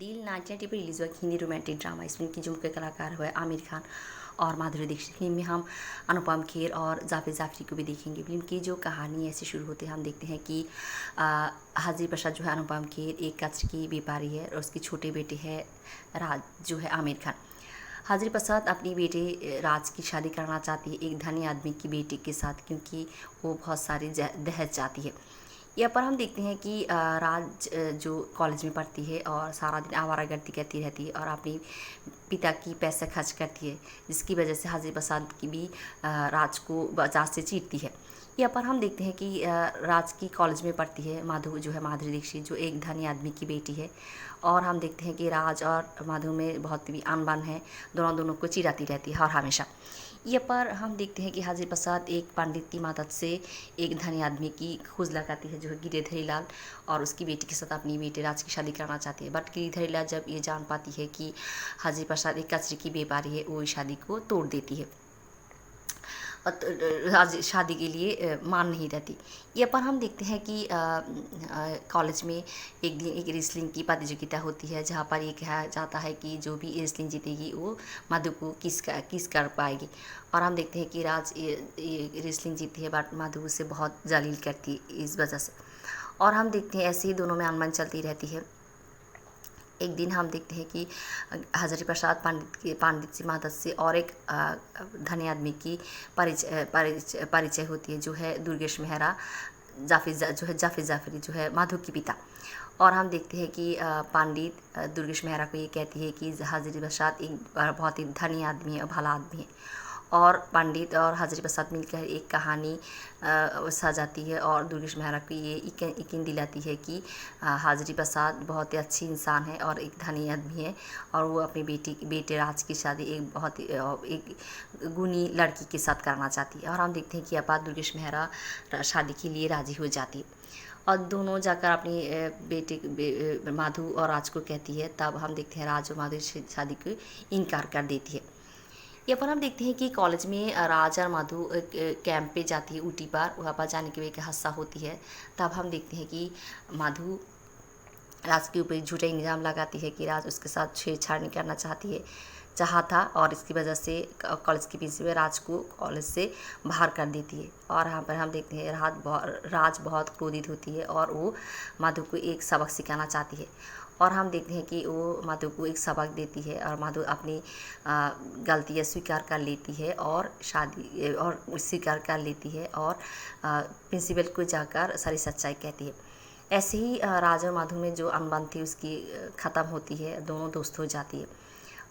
दिल 1990 पर रिलीज़ हुआ एक हिंदी रोमांटिक ड्रामा। इसमें की जो मुख्य कलाकार हुए आमिर खान और माधुरी दीक्षित। फिल्म में हम अनुपम खेर और जावेद जाफरी को भी देखेंगे। फिल्म की जो कहानी ऐसे शुरू होते हैं, हम देखते हैं कि हाजिर प्रसाद जो है अनुपम खेर एक कच्छ की व्यापारी है और उसके छोटे बेटे हैं राज जो है आमिर खान। हाजिर प्रसाद अपनी बेटे राज की शादी करना चाहती है एक धनी आदमी की बेटी के साथ, क्योंकि वो बहुत सारी दहेज चाहती है। यहाँ पर हम देखते हैं कि राज जो कॉलेज में पढ़ती है और सारा दिन आवारागर्दी करती रहती है और अपनी पिता की पैसे खर्च करती है, जिसकी वजह से हाजिर प्रसाद की भी राज को बाजार से चीरती है। यहाँ पर हम देखते हैं कि राज की कॉलेज में पढ़ती है माधु जो है माधुरी दीक्षित, जो एक धनी आदमी की बेटी है। और हम देखते हैं कि राज और माधु में बहुत भी अनबन है, दोनों को चिढ़ाती रहती है और हमेशा। यहाँ पर हम देखते हैं कि हाजिर प्रसाद एक पंडित की मदद से एक धनी आदमी की खोज लगाती है, जो है गिरिधरी लाल, और उसकी बेटी के साथ अपनी बेटे राज की शादी कराना चाहती है। बट गिरिधरी लाल जब ये जान पाती है कि हाजिर प्रसाद एक कचरे की व्यापारी है, वो इस शादी को तोड़ देती है और शादी के लिए मान नहीं रहती। यहाँ पर हम देखते हैं कि कॉलेज में एक दिन एक रेसलिंग की प्रतियोगिता होती है, जहाँ पर ये कहा जाता है कि जो भी रेसलिंग जीतेगी वो मधु को किस कर पाएगी। और हम देखते हैं कि राज ये रेसलिंग जीती है, बट मधु उसे बहुत जलील करती है इस वजह से। और हम देखते हैं ऐसे ही दोनों में अनबन चलती रहती है। एक दिन हम देखते हैं कि हाजिर प्रसाद पंडित की मदद से और एक धनी आदमी की परिचय होती है, जो है दुर्गेश मेहरा जाफिर जाफरी, जो है माधु की पिता। और हम देखते हैं कि पंडित दुर्गेश मेहरा को ये कहती है कि हाजिर प्रसाद एक बहुत ही धनी आदमी है और भला आदमी है। और पंडित और हाजिर प्रसाद मिलकर एक कहानी सजाती है और दुर्गेश मेहरा को ये यकीन दिलाती है कि हाजिर प्रसाद बहुत ही अच्छी इंसान है और एक धनी आदमी है, और वो अपनी बेटे राज की शादी एक बहुत ही एक गुणी लड़की के साथ करना चाहती है। और हम देखते हैं कि अब दुर्गेश मेहरा शादी के लिए राज़ी हो जाती है और दोनों जाकर अपनी बेटे माधु और राज को कहती है। तब हम देखते हैं राज और माधु शादी को इनकार कर देती है। यहाँ पर हम देखते हैं कि कॉलेज में राज और माधु कैंप पे जाती है ऊटी पर, वहाँ पर जाने की वजह एक हादसा होती है। तब हम देखते हैं कि माधु राज के ऊपर झूठा इल्ज़ाम लगाती है कि राज उसके साथ छेड़छाड़ नहीं करना चाहा था, और इसकी वजह से कॉलेज के प्रिंसिपल राज को कॉलेज से बाहर कर देती है। और यहाँ पर हम देखते हैं राज बहुत क्रोधित होती है और वो माधु को एक सबक सिखाना चाहती है। और हम देखते हैं कि वो माधु को एक सबक देती है और माधु अपनी गलतियाँ स्वीकार कर लेती है और स्वीकार कर लेती है और प्रिंसिपल को जाकर सारी सच्चाई कहती है। ऐसे ही राज और माधु में जो अनबन थी उसकी ख़त्म होती है, दोनों दोस्त हो जाती है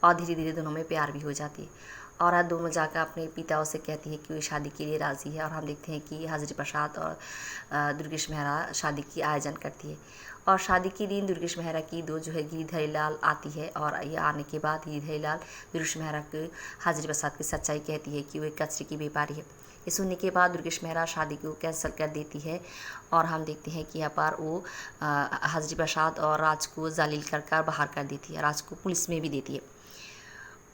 और धीरे धीरे दोनों में प्यार भी हो जाती है। और आज दोनों जाकर अपने पिताओं से कहती है कि वो शादी के लिए राज़ी है। और हम देखते हैं कि हाजिर प्रसाद और दुर्गेश मेहरा शादी की आयोजन करती है। और शादी के दिन दुर्गेश मेहरा की दो जो है गिरिधरी लाल आती है, और ये आने के बाद गिरिधरी लाल दुर्गेश मेहरा को हाजिर प्रसाद की सच्चाई कहती है कि वो एक कचरे की व्यापारी है। ये सुनने के बाद दुर्गेश मेहरा शादी को कैंसिल कर देती है। और हम देखते हैं कि यहाँ पर वो हाजिर प्रसाद और राज को जलील कर बाहर कर देती है, राज को पुलिस में भी देती है।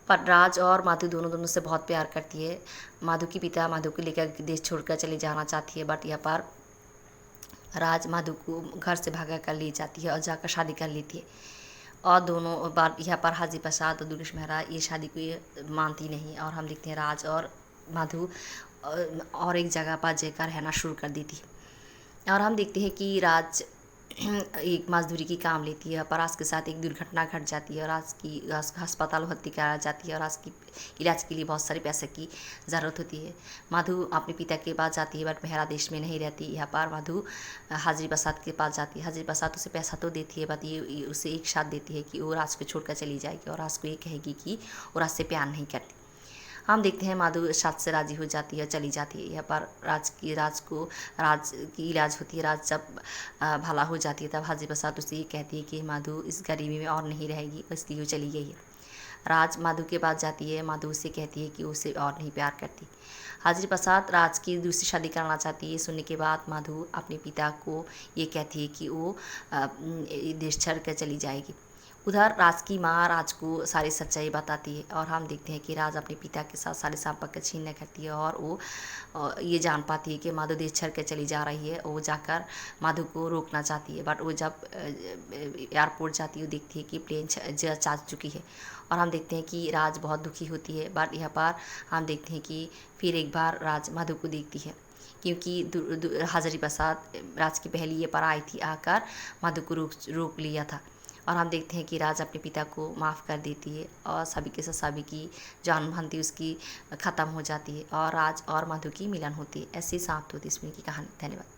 पर राज और माधु दोनों से बहुत प्यार करती है। माधु की पिता माधु को लेकर देश छोड़कर चली जाना चाहती है, बट यहाँ पर राज माधु को घर से भागा कर ले जाती है और जाकर शादी कर लेती है। और दोनों बार यहाँ पर हाजिर प्रसाद और दुर्गेश मेहरा ये शादी को ये मानती नहीं, और हम देखते हैं राज और माधु और एक जगह पर जाकर रहना शुरू कर देती है। और हम देखते हैं कि राज एक मजदूरी की काम लेती है, पर राज के साथ एक दुर्घटना घट जाती है और राज की अस्पताल भर्ती करा जाती है और राज की इलाज के लिए बहुत सारे पैसे की ज़रूरत होती है। माधु अपने पिता के पास जाती है, बट मेहरा देश में नहीं रहती। यहाँ पर माधु हाजिर प्रसाद के पास जाती है। हाजिर प्रसाद उसे पैसा तो देती है, बट ये उसे एक साथ देती है कि वो राज को छोड़कर चली जाएगी और राज को ये कहेगी कि वो राज से प्यार नहीं करती। हम देखते हैं माधु साथ से राजी हो जाती है, चली जाती है। यहाँ पर राज की इलाज होती है। राज जब भला हो जाती है, तब हाजिर प्रसाद उसे ये कहती है कि माधु इस गरीबी में और नहीं रहेगी, इसलिए वो चली गई है। राज माधु के पास जाती है, माधु उसे कहती है कि उसे और नहीं प्यार करती। हाजिर प्रसाद राज की दूसरी शादी करना चाहती है। सुनने के बाद माधु अपने पिता को ये कहती है कि वो देश छोड़ कर चली जाएगी। उधर राज की माँ राज को सारी सच्चाई बताती है और हम देखते हैं कि राज अपने पिता के साथ सारे संपर्क छीनने करती है और वो ये जान पाती है कि माधु देश छोड़ के चली जा रही है। वो जाकर माधु को रोकना चाहती है, बट वो जब एयरपोर्ट जाती है वो देखती है कि प्लेन जा चुकी है और हम देखते हैं कि राज बहुत दुखी होती है। बट यहाँ पर हम देखते हैं कि फिर एक बार राज माधु को देखती है, क्योंकि हजारी प्रसाद राज की पहली ये पर आई थी आकर माधु को रोक लिया था। और हम देखते हैं कि राज अपने पिता को माफ़ कर देती है और सभी के साथ सभी की जो अनबन थी उसकी ख़त्म हो जाती है और राज और मधु की मिलन होती है। ऐसी समाप्त होती है इस फिल्म की कहानी। धन्यवाद।